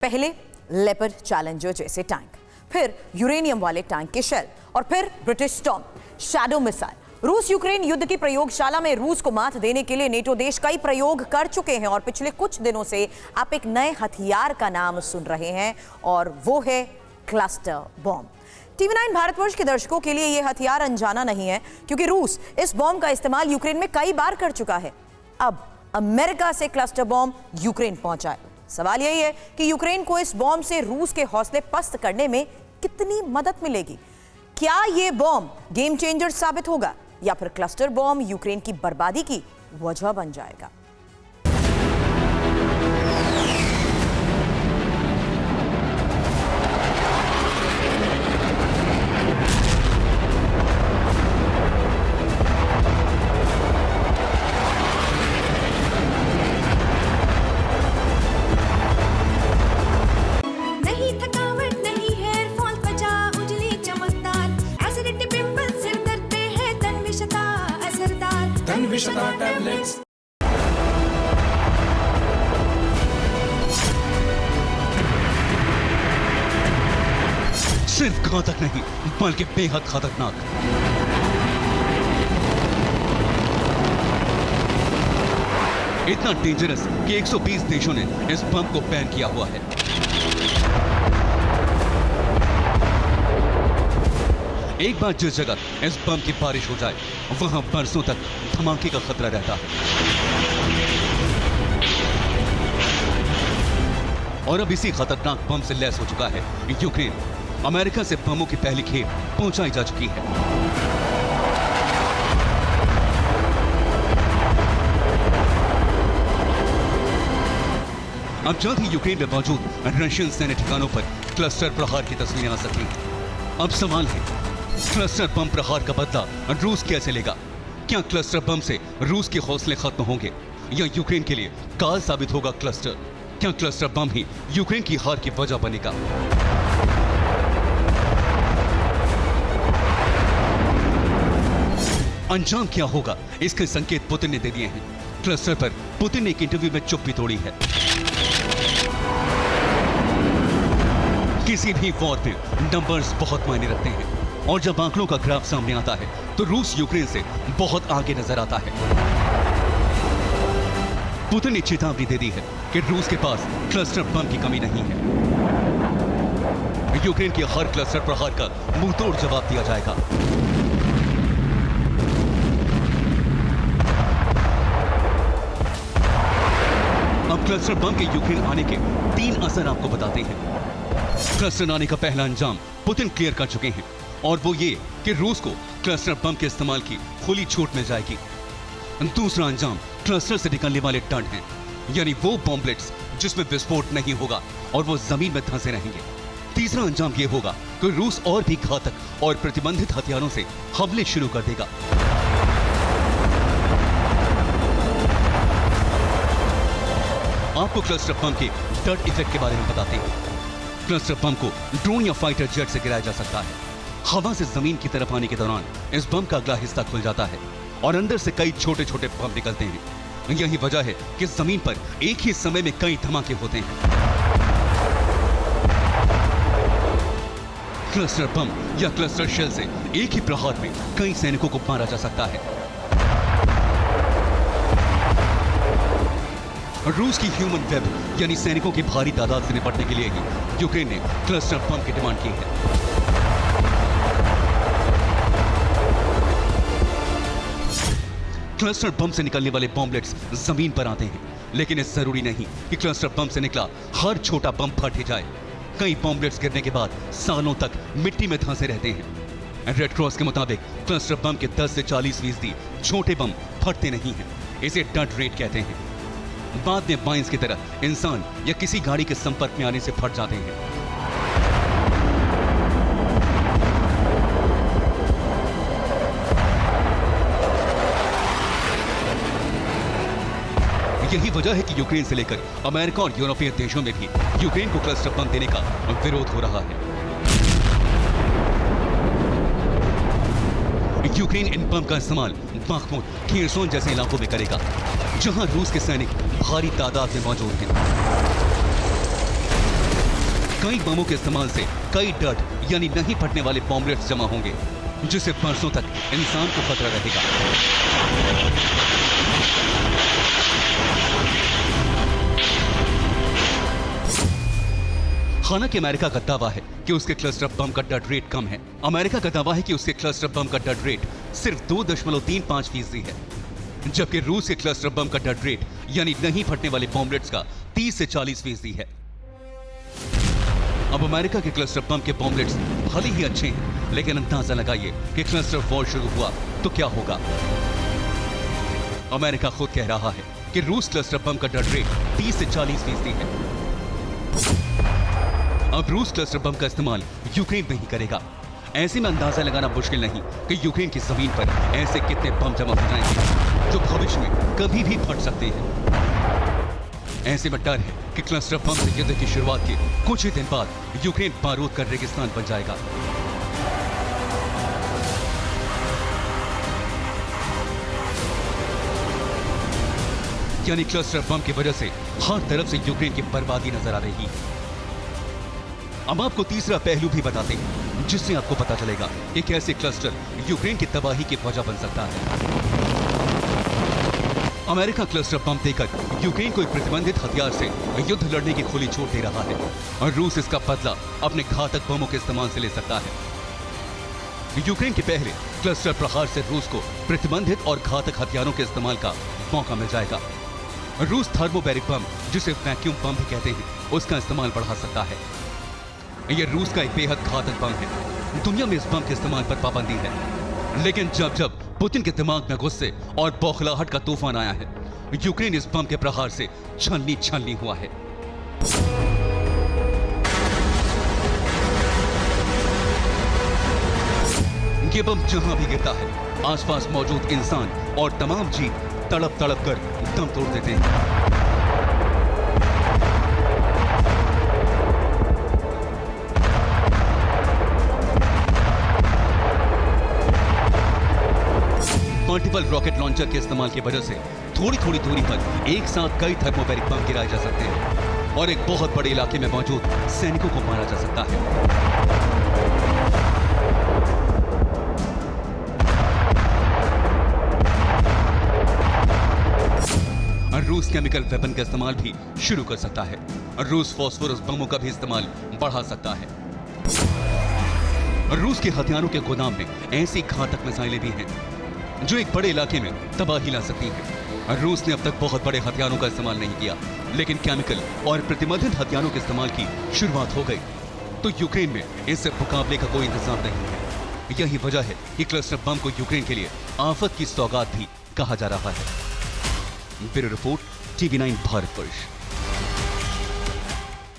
पहले leopard challenger जैसे tank, फिर यूरेनियम वाले टैंक के शेल और फिर ब्रिटिश स्टॉर्म शैडो मिसाइल। रूस यूक्रेन युद्ध की प्रयोगशाला में रूस को मात देने के लिए नेटो देश कई प्रयोग कर चुके हैं और पिछले कुछ दिनों से आप एक नए हथियार का नाम सुन रहे हैं और वो है क्लस्टर बॉम्ब। TV9 भारतवर्ष के दर्शकों के लिए यह हथियार अनजाना नहीं है, क्योंकि रूस इस बॉम्ब का इस्तेमाल यूक्रेन में कई बार कर चुका है। अब अमेरिका से क्लस्टर बॉम्ब यूक्रेन पहुंचा है। सवाल यही है कि यूक्रेन को इस बॉम्ब से रूस के हौसले पस्त करने में कितनी मदद मिलेगी। क्या यह बॉम्ब गेम चेंजर साबित होगा या फिर क्लस्टर बॉम्ब यूक्रेन की बर्बादी की वजह बन जाएगा। टैबलेट्स। सिर्फ घातक नहीं बल्कि बेहद खतरनाक। इतना डेंजरस कि 120 देशों ने इस बम को बैन किया हुआ है। एक बार जिस जगह इस बम की बारिश हो जाए वहां बरसों तक धमाके का खतरा रहता है। और अब इसी खतरनाक बम से लैस हो चुका है यूक्रेन। अमेरिका से बमों की पहली खेप पहुंचाई जा चुकी है। अब जल्द ही यूक्रेन में मौजूद रशियन सैन्य ठिकानों पर क्लस्टर प्रहार की तस्वीरें आ सकेंगी। अब सवाल है, क्लस्टर बम प्रहार का बदला रूस कैसे लेगा? क्या क्लस्टर बम से रूस के हौसले खत्म होंगे या यूक्रेन के लिए काल साबित होगा क्लस्टर? क्या क्लस्टर बम ही यूक्रेन की हार की वजह बनेगा? अंजाम क्या होगा, इसके संकेत पुतिन ने दे दिए हैं। क्लस्टर पर पुतिन ने एक इंटरव्यू में चुप्पी तोड़ी है। किसी भी वॉर में नंबर्स बहुत मायने रखते हैं और जब आंकड़ों का ग्राफ सामने आता है तो रूस यूक्रेन से बहुत आगे नजर आता है। पुतिन ने चेतावनी दे दी है कि रूस के पास क्लस्टर बम की कमी नहीं है। यूक्रेन के हर क्लस्टर प्रहार का मुंहतोड़ जवाब दिया जाएगा। अब क्लस्टर बम के यूक्रेन आने के 3 असर आपको बताते हैं। क्लस्टर आने का पहला अंजाम पुतिन क्लियर कर चुके हैं और वो ये कि रूस को क्लस्टर बम के इस्तेमाल की खुली छूट मिल जाएगी। दूसरा अंजाम क्लस्टर से निकलने वाले टंड हैं, यानी वो बॉम्बलेट्स जिसमें विस्फोट नहीं होगा और वो जमीन में धंसे रहेंगे। तीसरा अंजाम ये होगा कि रूस और भी घातक और प्रतिबंधित हथियारों से हमले शुरू कर देगा। आपको क्लस्टर बम के डर्ट इफेक्ट के बारे में बताते हैं। क्लस्टर बम को ड्रोन या फाइटर जेट से गिराया जा सकता है। हवा से जमीन की तरफ आने के दौरान इस बम का अगला हिस्सा खुल जाता है और अंदर से कई छोटे छोटे बम निकलते हैं। यही वजह है कि जमीन पर एक ही समय में कई धमाके होते हैं। क्लस्टर बम या क्लस्टर शेल से एक ही प्रहार में कई सैनिकों को मारा जा सकता है। रूस की ह्यूमन वेब यानी सैनिकों की भारी तादाद से निपटने के लिए ही यूक्रेन ने क्लस्टर बम की डिमांड की है। क्लस्टर बम से निकलने वाले बॉम्बलेट्स जमीन पर आते हैं, लेकिन ये जरूरी नहीं कि क्लस्टर बम से निकला हर छोटा बम फट ही जाए। कई बॉम्बलेट्स गिरने के बाद सालों तक मिट्टी में धंसे रहते हैं। रेड क्रॉस के मुताबिक क्लस्टर बम के 10 से 40% छोटे बम फटते नहीं हैं। इसे डंट रेट कहते हैं। बाद में माइंस की तरह इंसान या किसी गाड़ी के संपर्क में आने से फट जाते हैं। यही वजह है कि यूक्रेन से लेकर अमेरिका और यूरोपीय देशों में भी यूक्रेन को क्लस्टर बम देने का विरोध हो रहा है। यूक्रेन इन बम का इस्तेमाल बाख्मुत, खेरसोन जैसे इलाकों में करेगा, जहां रूस के सैनिक भारी तादाद में मौजूद हैं। कई बमों के इस्तेमाल से कई डट यानी नहीं फटने वाले बॉम्बलेट्स जमा होंगे, जिससे बरसों तक इंसान को खतरा रहेगा। हालांकि अमेरिका का दावा है कि उसके क्लस्टर बम का डट रेट कम है। अमेरिका का दावा है कि उसके क्लस्टर बम का डट रेट सिर्फ 2.35% है, जबकि रूस के क्लस्टर बम का डट रेट यानी नहीं फटने वाले बॉम्बलेट्स का 30 से 40% है। अब अमेरिका के क्लस्टर बम के बॉम्बलेट्स भले ही अच्छे हैं, लेकिन अंदाजा लगाइए कि क्लस्टर वॉर शुरू हुआ तो क्या होगा। अमेरिका खुद कह रहा है कि रूस क्लस्टर बम का डट रेट 30 से 40% है। अब रूस क्लस्टर बम का इस्तेमाल यूक्रेन में ही करेगा। ऐसे में अंदाजा लगाना मुश्किल नहीं कि यूक्रेन की जमीन पर ऐसे कितने बम जमा हो जाएंगे जो भविष्य में कभी भी फट सकते हैं। ऐसे में डर है कि क्लस्टर बम से युद्ध की शुरुआत के कुछ ही दिन बाद यूक्रेन बारूद का रेगिस्तान बन जाएगा। यानी क्लस्टर बम की वजह से हर तरफ से यूक्रेन की बर्बादी नजर आ रही है। अब आपको तीसरा पहलू भी बताते हैं, जिससे आपको पता चलेगा कि कैसे क्लस्टर यूक्रेन की तबाही की वजह बन सकता है। अमेरिका क्लस्टर बम देकर यूक्रेन को एक प्रतिबंधित हथियार से युद्ध लड़ने की खुली छूट दे रहा है और रूस इसका बदला अपने घातक बमों के इस्तेमाल से ले सकता है। यूक्रेन के पहले क्लस्टर प्रहार से रूस को प्रतिबंधित और घातक हथियारों के इस्तेमाल का मौका मिल जाएगा। रूस थर्मोबैरिक बम, जिसे वैक्यूम बम भी कहते हैं, उसका इस्तेमाल बढ़ा सकता है। यह रूस का एक बेहद घातक बम है। दुनिया में इस बम के इस्तेमाल पर पाबंदी है, लेकिन जब जब पुतिन के दिमाग में गुस्से और बौखलाहट का तूफान आया है, यूक्रेन इस बम के प्रहार से छलनी छलनी हुआ है। ये बम जहां भी गिरता है, आसपास मौजूद इंसान और तमाम जीव तड़प तड़प कर दम तोड़ देते हैं। मल्टीपल रॉकेट लॉन्चर के इस्तेमाल की वजह से थोड़ी थोड़ी दूरी पर एक साथ कई थर्मोबैरिक बम गिराए जा सकते हैं और एक बहुत बड़े इलाके में मौजूद सैनिकों को मारा जा सकता है। रूस केमिकल वेपन का इस्तेमाल भी शुरू कर सकता है। रूस फास्फोरस बमों का भी इस्तेमाल बढ़ा सकता है। रूस के हथियारों के गोदाम में ऐसी घातक मिसाइलें भी हैं जो एक बड़े इलाके में तबाही ला सकती हैं। रूस ने अब तक बहुत बड़े हथियारों का इस्तेमाल नहीं किया, लेकिन केमिकल और प्रतिबंधित हथियारों के इस्तेमाल की शुरुआत हो गई तो यूक्रेन में इससे मुकाबले का कोई इंतजाम नहीं है। यही वजह है कि क्लस्टर बम को यूक्रेन के लिए आफत की सौगात भी कहा जा रहा है। Bureau report, TV9 Bharatvarsh.